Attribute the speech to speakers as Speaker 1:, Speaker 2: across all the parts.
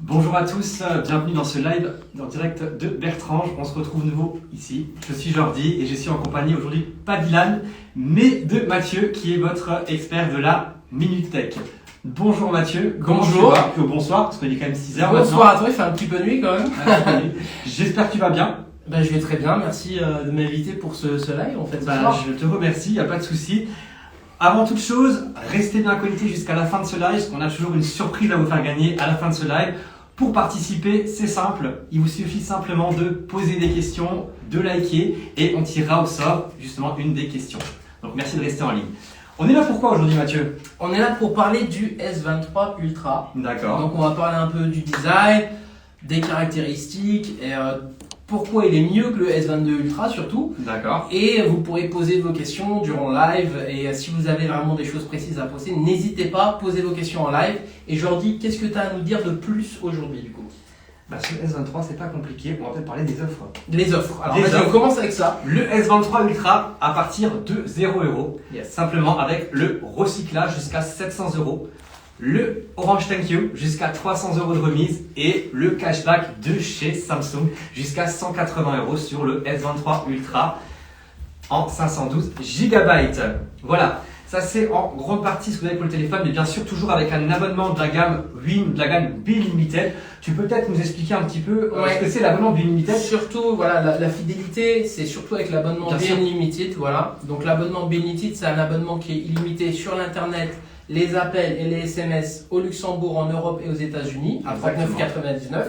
Speaker 1: Bonjour à tous, bienvenue dans ce live en direct de Bertrange. On se retrouve nouveau ici. Je suis Jordi et je suis en compagnie aujourd'hui pas d'Ilan, mais de Mathieu qui est votre expert de la Minute Tech. Bonjour Mathieu.
Speaker 2: Bonjour.
Speaker 1: Bonsoir, parce qu'il est quand même 6h maintenant.
Speaker 2: Bonsoir à toi, il fait un petit peu nuit quand même.
Speaker 1: J'espère que tu vas bien.
Speaker 2: Je vais très bien, merci de m'inviter pour ce live en fait.
Speaker 1: Je te remercie, il n'y a pas de souci. Avant toute chose, restez bien connectés jusqu'à la fin de ce live, parce qu'on a toujours une surprise à vous faire gagner à la fin de ce live. Pour participer, c'est simple, il vous suffit simplement de poser des questions, de liker, et on tirera au sort justement une des questions. Donc merci de rester en ligne. On est là pour quoi aujourd'hui Mathieu?
Speaker 2: On est là pour parler du S23 Ultra.
Speaker 1: D'accord.
Speaker 2: Donc on va parler un peu du design, des caractéristiques, et pourquoi il est mieux que le S22 Ultra surtout.
Speaker 1: D'accord.
Speaker 2: Et vous pourrez poser vos questions durant le live. Et si vous avez vraiment des choses précises à poser, n'hésitez pas, posez vos questions en live. Et Jordi, qu'est-ce que tu as à nous dire de plus aujourd'hui du coup?
Speaker 1: Sur le S23, c'est pas compliqué, on va peut-être parler des offres.
Speaker 2: Les offres. Alors
Speaker 1: Les offres.
Speaker 2: on commence avec ça.
Speaker 1: Le S23 Ultra à partir de 0€,
Speaker 2: Yes.
Speaker 1: simplement avec le recyclage jusqu'à 700€. Le Orange Thank You jusqu'à 300€ de remise et le cashback de chez Samsung jusqu'à 180€ sur le S23 Ultra en 512 GB. Voilà, ça c'est en grande partie ce que vous avez pour le téléphone, mais bien sûr toujours avec un abonnement de la gamme Win, de la gamme B-Limited. Tu peux peut-être nous expliquer un petit peu ce que c'est l'abonnement B-Limited?
Speaker 2: Surtout, voilà, la fidélité, c'est surtout avec l'abonnement B-Limited, voilà. Donc l'abonnement B-Limited, c'est un abonnement qui est illimité sur l'internet, les appels et les SMS au Luxembourg, en Europe et aux États-Unis à 39,99.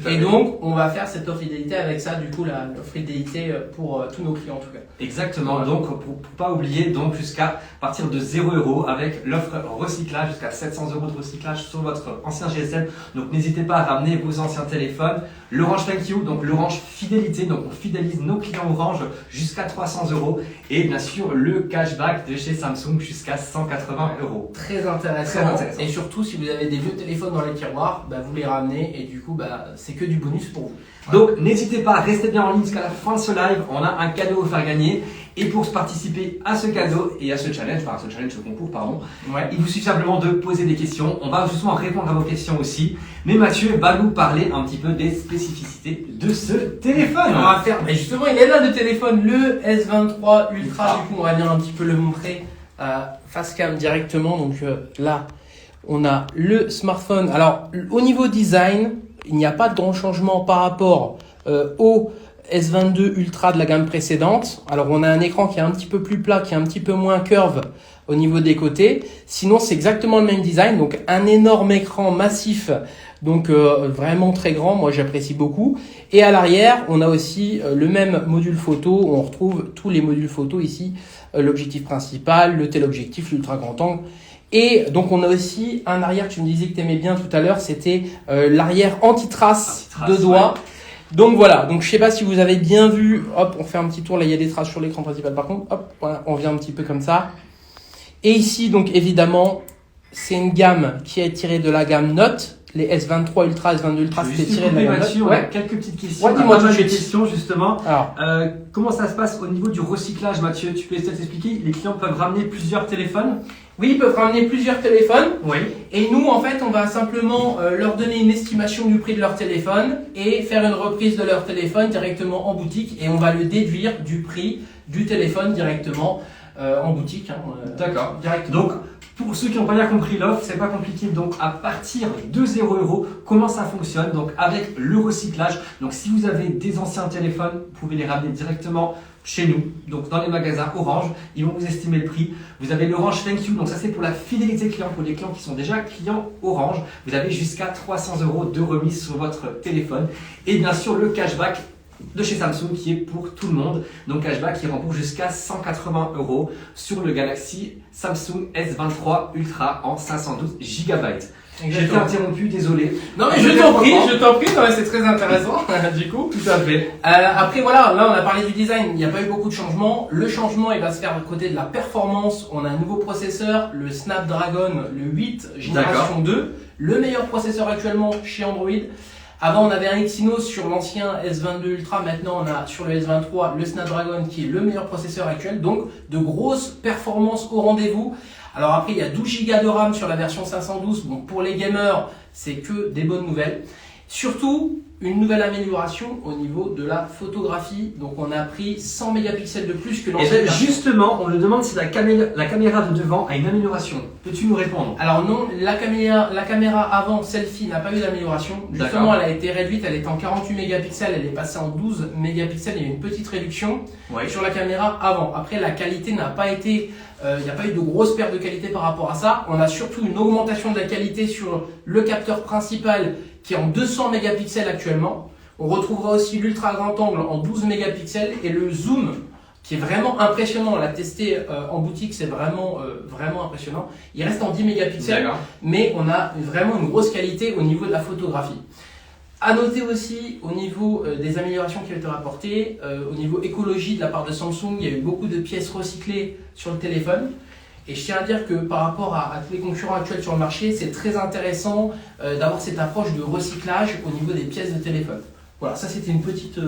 Speaker 2: Et donc, on va faire cette offre fidélité avec ça, du coup, l'offre fidélité pour tous nos clients en tout cas.
Speaker 1: Exactement, voilà. Donc pour pas oublier, donc jusqu'à partir de 0€ avec l'offre recyclage, jusqu'à 700€ de recyclage sur votre ancien GSM. Donc n'hésitez pas à ramener vos anciens téléphones. L'Orange Thank You, donc l'Orange Fidélité, donc on fidélise nos clients Orange jusqu'à 300€. Et bien sûr, le cashback de chez Samsung jusqu'à 180€.
Speaker 2: Très intéressant.
Speaker 1: Très intéressant.
Speaker 2: Et surtout, si vous avez des vieux téléphones dans les tiroirs, vous les ramenez et du coup, c'est que du bonus pour vous.
Speaker 1: Donc n'hésitez pas, restez bien en ligne jusqu'à la fin de ce live. On a un cadeau à vous faire gagner. Et pour participer à ce cadeau et à ce challenge, ce concours, il vous suffit simplement de poser des questions. On va justement répondre à vos questions aussi. Mais Mathieu va nous parler un petit peu des spécificités de ce téléphone.
Speaker 2: On va faire, justement, il est là le téléphone, le S23 Ultra. Du coup, on va venir un petit peu le montrer face cam directement. Donc là, on a le smartphone. Alors, au niveau design, il n'y a pas de grand changement par rapport au S22 Ultra de la gamme précédente. Alors, on a un écran qui est un petit peu plus plat, qui est un petit peu moins curve au niveau des côtés. Sinon, c'est exactement le même design. Donc, un énorme écran massif, donc vraiment très grand. Moi, j'apprécie beaucoup. Et à l'arrière, on a aussi le même module photo. On retrouve tous les modules photo ici. L'objectif principal, le téléobjectif, l'ultra grand angle. Et donc, on a aussi un arrière, tu me disais que tu aimais bien tout à l'heure, c'était l'arrière anti-trace de doigts. Ouais. Donc voilà, donc je sais pas si vous avez bien vu, hop, on fait un petit tour, là il y a des traces sur l'écran principal par contre, hop, voilà, on vient un petit peu comme ça. Et ici, donc évidemment, c'est une gamme qui est tirée de la gamme Note. Les S23 Ultra, S22 Ultra, c'était tiré de la gamme Note.
Speaker 1: Ouais. Quelques petites questions.
Speaker 2: Ouais, dis-moi tout de
Speaker 1: suite.
Speaker 2: suite.
Speaker 1: Questions justement.
Speaker 2: Alors,
Speaker 1: comment ça se passe au niveau du recyclage, Mathieu? Tu peux peut-être expliquer? Les clients peuvent ramener plusieurs téléphones?
Speaker 2: Oui, ils peuvent ramener plusieurs téléphones.
Speaker 1: Oui.
Speaker 2: Et nous, en fait, on va simplement leur donner une estimation du prix de leur téléphone et faire une reprise de leur téléphone directement en boutique. Et on va le déduire du prix du téléphone directement en boutique.
Speaker 1: D'accord.
Speaker 2: Directement.
Speaker 1: Donc, pour ceux qui n'ont pas bien compris l'offre, c'est pas compliqué. Donc, à partir de 0€, comment ça fonctionne? Donc, avec le recyclage. Donc, si vous avez des anciens téléphones, vous pouvez les ramener directement chez nous, donc dans les magasins Orange, ils vont vous estimer le prix. Vous avez l'Orange Thank You, donc ça c'est pour la fidélité client, pour les clients qui sont déjà clients Orange. Vous avez jusqu'à 300€ de remise sur votre téléphone. Et bien sûr le cashback de chez Samsung qui est pour tout le monde. Donc cashback qui rembourse jusqu'à 180€ sur le Galaxy Samsung S23 Ultra en 512 GB. J'ai été interrompu, désolé.
Speaker 2: Non mais je t'en prie, non, mais c'est très intéressant du coup.
Speaker 1: Tout à fait.
Speaker 2: Après voilà, là on a parlé du design, il n'y a pas eu beaucoup de changements. Le changement il va se faire du côté de la performance. On a un nouveau processeur, le Snapdragon, le 8 génération 2, le meilleur processeur actuellement chez Android. Avant on avait un Exynos sur l'ancien S22 Ultra, maintenant on a sur le S23 le Snapdragon qui est le meilleur processeur actuel. Donc de grosses performances au rendez-vous. Alors après, il y a 12 Go de RAM sur la version 512. Bon, pour les gamers, c'est que des bonnes nouvelles. Surtout, une nouvelle amélioration au niveau de la photographie. Donc, on a pris 100 mégapixels de plus que
Speaker 1: Et
Speaker 2: l'ancienne
Speaker 1: bien,
Speaker 2: version.
Speaker 1: justement, on me demande si la caméra de devant a une amélioration. Peux-tu nous répondre?
Speaker 2: Alors non, la caméra avant selfie n'a pas eu d'amélioration. Justement,
Speaker 1: D'accord.
Speaker 2: elle a été réduite, elle était en 48 mégapixels, elle est passée en 12 mégapixels. Il y a eu une petite réduction
Speaker 1: Oui.
Speaker 2: sur la caméra avant. Après, la qualité n'a pas été, il n'y a pas eu de grosse perte de qualité par rapport à ça. On a surtout une augmentation de la qualité sur le capteur principal qui est en 200 mégapixels actuellement. On retrouvera aussi l'ultra grand angle en 12 mégapixels et le zoom qui est vraiment impressionnant. On l'a testé en boutique, c'est vraiment impressionnant. Il reste en 10 mégapixels,
Speaker 1: D'accord.
Speaker 2: mais on a vraiment une grosse qualité au niveau de la photographie. À noter aussi au niveau des améliorations qui ont été rapportées, au niveau écologie de la part de Samsung, il y a eu beaucoup de pièces recyclées sur le téléphone. Et je tiens à dire que par rapport à tous les concurrents actuels sur le marché, c'est très intéressant d'avoir cette approche de recyclage au niveau des pièces de téléphone. Voilà, ça c'était une petite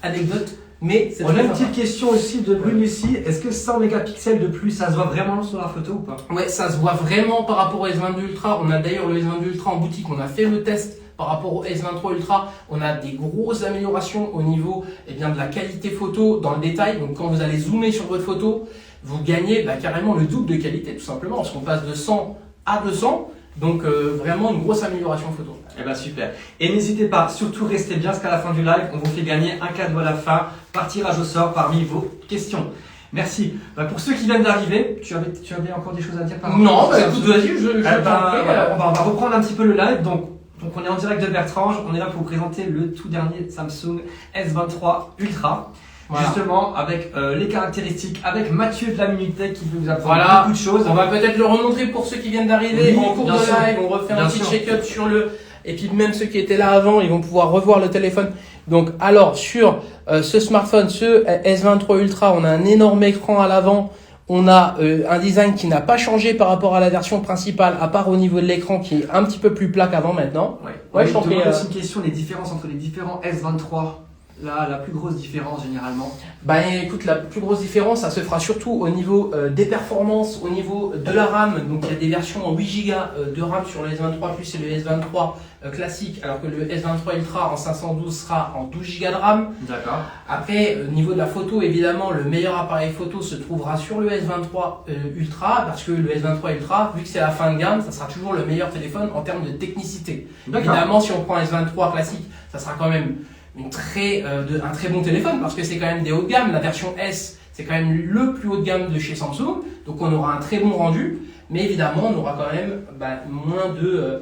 Speaker 2: anecdote, mais c'est
Speaker 1: On a
Speaker 2: très
Speaker 1: une
Speaker 2: sympa.
Speaker 1: petite question aussi de Brune Lucie. Est-ce que 100 mégapixels de plus, ça se voit vraiment sur la photo ou pas?
Speaker 2: Ouais, ça se voit vraiment par rapport au S22 Ultra. On a d'ailleurs le S22 Ultra en boutique. On a fait le test par rapport au S23 Ultra. On a des grosses améliorations au niveau de la qualité photo dans le détail. Donc quand vous allez zoomer sur votre photo, vous gagnez carrément le double de qualité tout simplement. Parce qu'on passe de 100 à 200. Donc vraiment une grosse amélioration photo.
Speaker 1: Eh ben super. Et n'hésitez pas, surtout restez bien jusqu'à la fin du live. On vous fait gagner un cadeau à la fin par tirage au sort parmi vos questions. Merci. Pour ceux qui viennent d'arriver, tu avais encore des choses à dire par rapport
Speaker 2: Non,
Speaker 1: à ça?
Speaker 2: écoute, vas-y, je
Speaker 1: Eh ben,
Speaker 2: t'en prie,
Speaker 1: voilà, on va reprendre un petit peu le live. Donc on est en direct de Bertrange. On est là pour vous présenter le tout dernier Samsung S23 Ultra.
Speaker 2: Voilà.
Speaker 1: Justement, avec les caractéristiques, avec Mathieu de la Minute Tech qui veut vous apprendre
Speaker 2: Voilà.
Speaker 1: beaucoup de choses.
Speaker 2: On va peut-être le remontrer pour ceux qui viennent d'arriver
Speaker 1: Oui,
Speaker 2: en cours de
Speaker 1: bien sûr.
Speaker 2: live. On refait
Speaker 1: Bien
Speaker 2: un petit
Speaker 1: sûr.
Speaker 2: check-up sur le. Et puis même ceux qui étaient là avant, ils vont pouvoir revoir le téléphone. Donc alors sur ce smartphone, ce S23 Ultra, on a un énorme écran à l'avant. On a un design qui n'a pas changé par rapport à la version principale, à part au niveau de l'écran qui est un petit peu plus plat qu'avant maintenant.
Speaker 1: Ouais,
Speaker 2: je t'en prie.
Speaker 1: aussi une question, les différences entre les différents S23. La plus grosse différence généralement.
Speaker 2: Bah écoute, la plus grosse différence, ça se fera surtout au niveau des performances, au niveau de la RAM. Donc il y a des versions en 8 Go de RAM sur le S23 Plus et le S23 classique, alors que le S23 Ultra en 512 sera en 12 Go de RAM.
Speaker 1: D'accord.
Speaker 2: Après, au niveau de la photo, évidemment, le meilleur appareil photo se trouvera sur le S23 Ultra, parce que le S23 Ultra, vu que c'est la fin de gamme, ça sera toujours le meilleur téléphone en termes de technicité.
Speaker 1: D'accord.
Speaker 2: Évidemment, si on prend un S23 classique, ça sera quand même un très bon téléphone parce que c'est quand même des hauts de gamme. La version S, c'est quand même le plus haut de gamme de chez Samsung, donc on aura un très bon rendu, mais évidemment on aura quand même moins de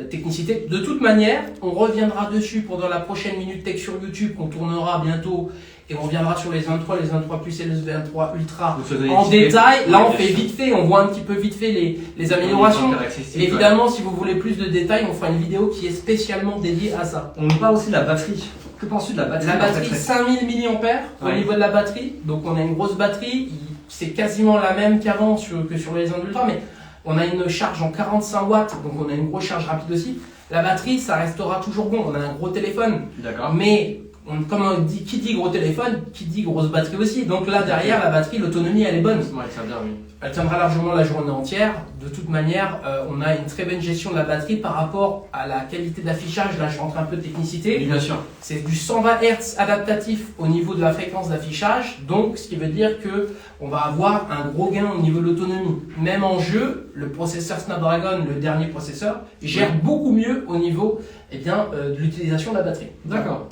Speaker 2: technicité. De toute manière, on reviendra dessus pendant la prochaine Minute Tech sur YouTube qu'on tournera bientôt et on reviendra sur les 23, les 23 Plus et les 23 Ultra en détail. Là on fait vite fait, on voit un petit peu vite fait les améliorations. Et évidemment, si vous voulez plus de détails, on fera une vidéo qui est spécialement dédiée à ça.
Speaker 1: On nous parle aussi de la batterie. Que penses-tu de la batterie?
Speaker 2: La batterie 5000 mAh au niveau de la batterie, donc on a une grosse batterie, c'est quasiment la même qu'avant que sur les Ultra, mais on a une charge en 45 watts, donc on a une grosse charge rapide aussi. La batterie, ça restera toujours bon, on a un gros téléphone,
Speaker 1: D'accord.
Speaker 2: mais comme on dit, qui dit gros téléphone, qui dit grosse batterie aussi. Donc là derrière, la batterie, l'autonomie elle est bonne.
Speaker 1: Ouais, ça bien, oui.
Speaker 2: Elle tiendra largement la journée entière. De toute manière, on a une très bonne gestion de la batterie par rapport à la qualité d'affichage. Là, je rentre un peu de technicité.
Speaker 1: Oui, bien sûr.
Speaker 2: C'est du 120 Hz adaptatif au niveau de la fréquence d'affichage. Donc, ce qui veut dire que on va avoir un gros gain au niveau de l'autonomie. Même en jeu, le processeur Snapdragon, le dernier processeur, gère beaucoup mieux au niveau de l'utilisation de la batterie.
Speaker 1: D'accord.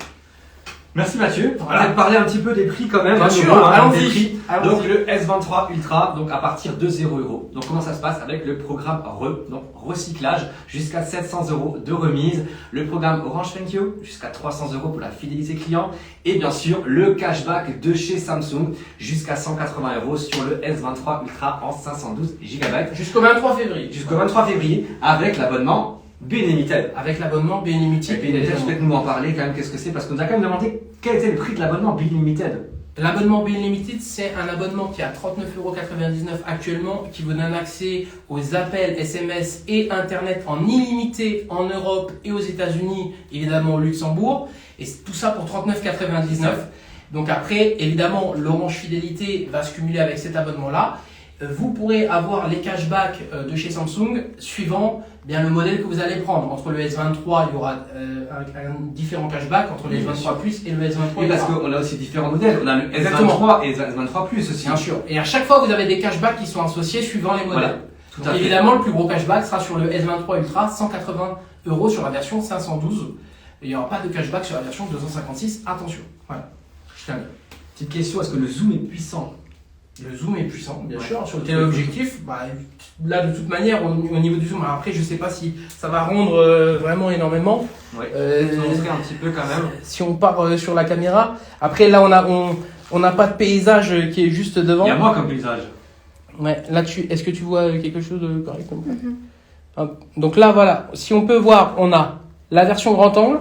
Speaker 1: Merci Mathieu. On
Speaker 2: Voilà.
Speaker 1: va parler un petit peu des prix quand même.
Speaker 2: Bien
Speaker 1: hein,
Speaker 2: sûr,
Speaker 1: nouveau, hein,
Speaker 2: allons-y.
Speaker 1: des prix.
Speaker 2: Allons-y.
Speaker 1: Donc le S23 Ultra, donc à partir de 0 €. Donc comment ça se passe avec le programme donc recyclage jusqu'à 700 € de remise, le programme Orange Thank You jusqu'à 300 € pour la fidélité client et bien sûr le cashback de chez Samsung jusqu'à 180 € sur le S23 Ultra en 512 GB
Speaker 2: Jusqu'au 23 février.
Speaker 1: jusqu'au 23 février avec l'abonnement Unlimited.
Speaker 2: Avec l'abonnement Unlimited.
Speaker 1: Et Unlimited, je peux nous en parler quand même, qu'est-ce que c'est? Parce qu'on nous a quand même demandé quel était le prix de l'abonnement Unlimited.
Speaker 2: L'abonnement Unlimited, c'est un abonnement qui est à 39,99 € actuellement, qui vous donne accès aux appels, SMS et Internet en illimité en Europe et aux États-Unis, évidemment au Luxembourg. Et tout ça pour 39,99 €. Donc après, évidemment, l'Orange Fidélité va se cumuler avec cet abonnement-là. vous pourrez avoir les cashbacks de chez Samsung suivant bien le modèle que vous allez prendre. Entre le S23, il y aura un différent cashback entre le S23 Plus et le S23 Ultra.
Speaker 1: Oui, parce qu'on a aussi différents modèles. On a le
Speaker 2: Exactement.
Speaker 1: S23 et le S23 Plus aussi.
Speaker 2: Bien sûr. Et à chaque fois, vous avez des cashbacks qui sont associés suivant les modèles.
Speaker 1: Voilà. Tout à fait.
Speaker 2: Évidemment, le plus gros cashback sera sur le S23 Ultra, 180 € sur la version 512. Et il n'y aura pas de cashback sur la version 256. Attention. Voilà. Je tiens à dire.
Speaker 1: Petite question, est-ce que le zoom est puissant?
Speaker 2: Le zoom est puissant, bien
Speaker 1: Ouais.
Speaker 2: sûr. Sur le téléobjectif, là de toute manière, au niveau du zoom, alors après je sais pas si ça va rendre vraiment énormément.
Speaker 1: Ouais. Montrer un petit peu quand même.
Speaker 2: Si on part sur la caméra, après là on n'a pas de paysage qui est juste devant.
Speaker 1: Il y a moi comme paysage.
Speaker 2: Ouais, là est-ce que tu vois quelque chose de correct comme ça? Hop. Donc là voilà, si on peut voir, on a la version grand angle,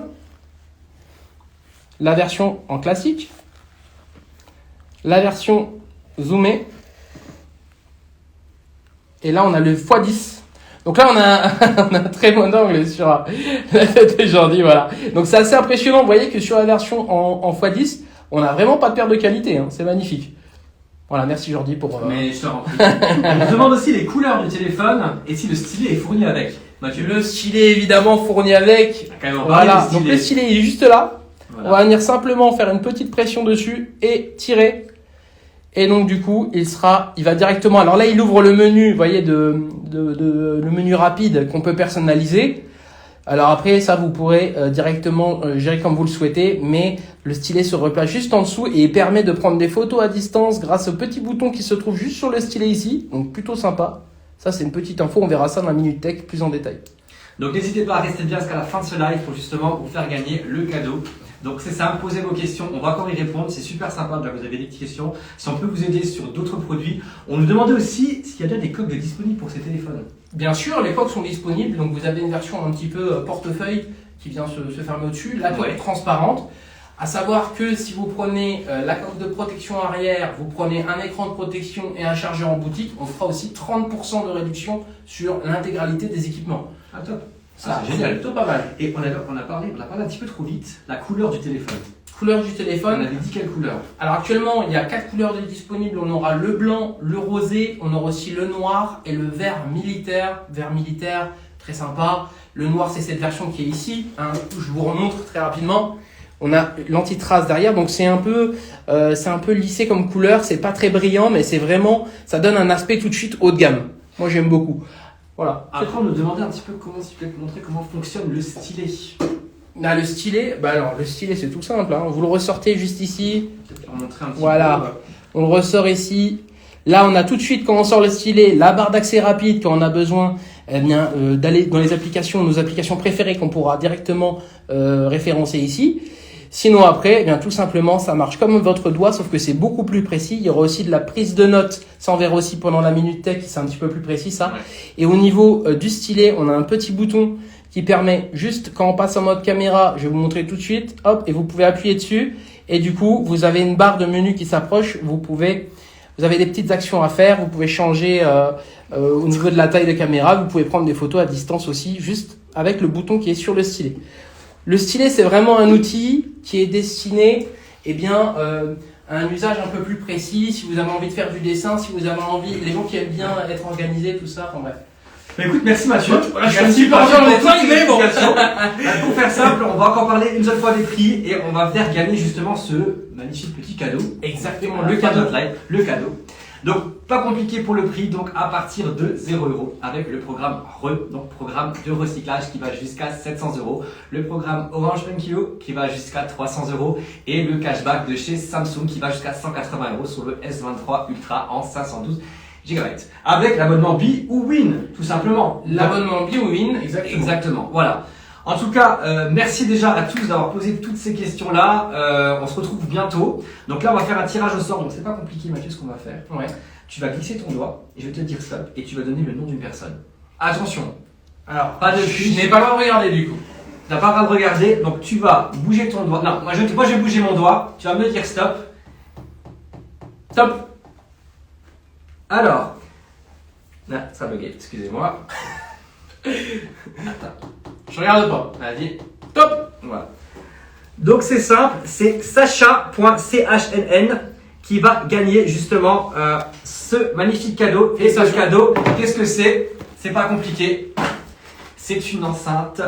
Speaker 2: la version en classique, la version zoomé. Et là, on a le x10. Donc là, on a un très bon angle sur la tête de Jordi, voilà. Donc c'est assez impressionnant. Vous voyez que sur la version en x10, on n'a vraiment pas de perte de qualité. Hein. C'est magnifique. Voilà, merci Jordi pour...
Speaker 1: Mais je te rends prie. On me demande aussi les couleurs du téléphone et si le stylet est fourni avec. Mathieu.
Speaker 2: Le stylet, évidemment, fourni avec.
Speaker 1: Quand même, on va
Speaker 2: Voilà,
Speaker 1: parler du
Speaker 2: donc le stylet, il est juste là.
Speaker 1: Voilà.
Speaker 2: On va venir simplement faire une petite pression dessus et tirer. Et donc du coup, il va directement. Alors là, il ouvre le menu, vous voyez, le menu rapide qu'on peut personnaliser. Alors après, ça, vous pourrez directement gérer comme vous le souhaitez, mais le stylet se replace juste en dessous et il permet de prendre des photos à distance grâce au petit bouton qui se trouve juste sur le stylet ici. Donc plutôt sympa. Ça, c'est une petite info. On verra ça dans la Minute Tech plus en détail.
Speaker 1: Donc n'hésitez pas à rester bien jusqu'à la fin de ce live pour justement vous faire gagner le cadeau. Donc c'est ça, posez vos questions, on va encore y répondre, c'est super sympa, déjà vous avez des petites questions. Si on peut vous aider sur d'autres produits, on nous demandait aussi s'il y a déjà des coques disponibles pour ces téléphones.
Speaker 2: Bien sûr, les coques sont disponibles, donc vous avez une version un petit peu portefeuille qui vient se fermer au-dessus, la coque est transparente. À savoir que si vous prenez la coque de protection arrière, vous prenez un écran de protection et un chargeur en boutique, on fera aussi 30% de réduction sur l'intégralité des équipements.
Speaker 1: Ah top.
Speaker 2: Ça,
Speaker 1: c'est génial.
Speaker 2: plutôt pas mal.
Speaker 1: Et on a parlé un petit peu trop vite, la couleur du téléphone.
Speaker 2: Couleur du
Speaker 1: On
Speaker 2: téléphone.
Speaker 1: avait dit quelle couleur?
Speaker 2: Alors actuellement, il y a 4 couleurs disponibles. On aura le blanc, le rosé, on aura aussi le noir et le vert militaire. Vert militaire, très sympa. Le noir, c'est cette version qui est ici. Hein. Je vous remontre très rapidement. On a l'anti-trace derrière, donc c'est un peu lissé comme couleur. C'est pas très brillant, mais c'est vraiment, ça donne un aspect tout de suite haut de gamme. Moi, j'aime beaucoup. Voilà.
Speaker 1: Après, on nous demandait un petit peu comment, si tu peux montrer comment fonctionne le stylet.
Speaker 2: Là, le stylet, le stylet, c'est tout simple. Hein. Vous le ressortez juste ici.
Speaker 1: Peut-être leur montrer un petit
Speaker 2: Voilà. On le ressort ici. Là, on a tout de suite, quand on sort le stylet, la barre d'accès rapide quand on a besoin d'aller dans les applications, nos applications préférées qu'on pourra directement référencer ici. Sinon après, tout simplement, ça marche comme votre doigt, sauf que c'est beaucoup plus précis. Il y aura aussi de la prise de notes. Ça, on verra aussi pendant la Minute Tech, c'est un petit peu plus précis ça.
Speaker 1: Ouais.
Speaker 2: Et au niveau du stylet, on a un petit bouton qui permet juste, quand on passe en mode caméra, je vais vous montrer tout de suite, hop, et vous pouvez appuyer dessus. Et du coup, vous avez une barre de menu qui s'approche. Vous avez des petites actions à faire. Vous pouvez changer au niveau de la taille de caméra. Vous pouvez prendre des photos à distance aussi, juste avec le bouton qui est sur le stylet. Le stylet, c'est vraiment un outil qui est destiné à un usage un peu plus précis. Si vous avez envie de faire du dessin, si vous avez envie, les gens qui aiment bien être organisés, tout ça, enfin bref.
Speaker 1: Mais écoute, merci Mathieu.
Speaker 2: Voilà, je suis un petit peu en détail, mais bon.
Speaker 1: Pour faire simple, on va encore parler une seule fois des prix et on va faire gagner justement ce magnifique petit cadeau.
Speaker 2: Exactement,
Speaker 1: Voilà,
Speaker 2: le cadeau.
Speaker 1: Le cadeau. Donc, pas compliqué pour le prix, donc à partir de 0 € avec le programme donc programme de recyclage qui va jusqu'à 700 €, le programme Orange 1 kg qui va jusqu'à 300 € et le cashback de chez Samsung qui va jusqu'à 180 € sur le S23 Ultra en 512 GB. Avec l'abonnement Be ou Win, tout simplement.
Speaker 2: L'abonnement Be ou Win, exactement.
Speaker 1: Exactement, voilà. En tout cas, merci déjà à tous d'avoir posé toutes ces questions-là. On se retrouve bientôt. Donc là, on va faire un tirage au sort. Donc c'est pas compliqué, Mathieu, ce qu'on va faire.
Speaker 2: Ouais.
Speaker 1: Tu vas glisser ton doigt et je vais te dire stop et tu vas donner le nom d'une personne. Attention,
Speaker 2: Alors,
Speaker 1: pas de
Speaker 2: je
Speaker 1: fiche.
Speaker 2: n'ai pas le droit de regarder du coup.
Speaker 1: Tu n'as pas le droit de regarder, donc tu vas bouger ton doigt. Non, moi je vais bouger mon doigt. Tu vas me dire stop. Stop. Alors, là, ça a bugué, excusez-moi. Attends.
Speaker 2: Je regarde pas.
Speaker 1: Vas-y.
Speaker 2: Top.
Speaker 1: Voilà. Donc c'est simple, c'est sacha.chnn qui va gagner justement ce magnifique cadeau. Et ce cadeau, qu'est-ce que c'est? C'est pas compliqué. C'est une enceinte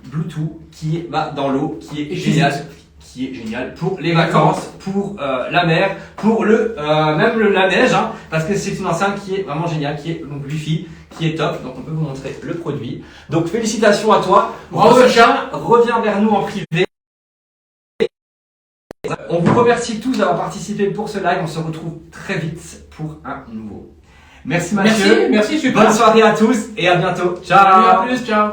Speaker 1: Bluetooth qui est dans l'eau, qui est géniale. Qui est génial pour les vacances, pour la mer, pour même la neige, hein, parce que c'est une enceinte qui est vraiment géniale, qui est donc Wi-Fi, qui est top. Donc on peut vous montrer le produit. Donc félicitations à toi.
Speaker 2: Bravo,
Speaker 1: reviens vers nous en privé. On vous remercie tous d'avoir participé pour ce live. On se retrouve très vite pour un nouveau. Merci Mathieu.
Speaker 2: Merci super.
Speaker 1: Bonne soirée à tous et à bientôt. Ciao.
Speaker 2: Salut, à plus, ciao.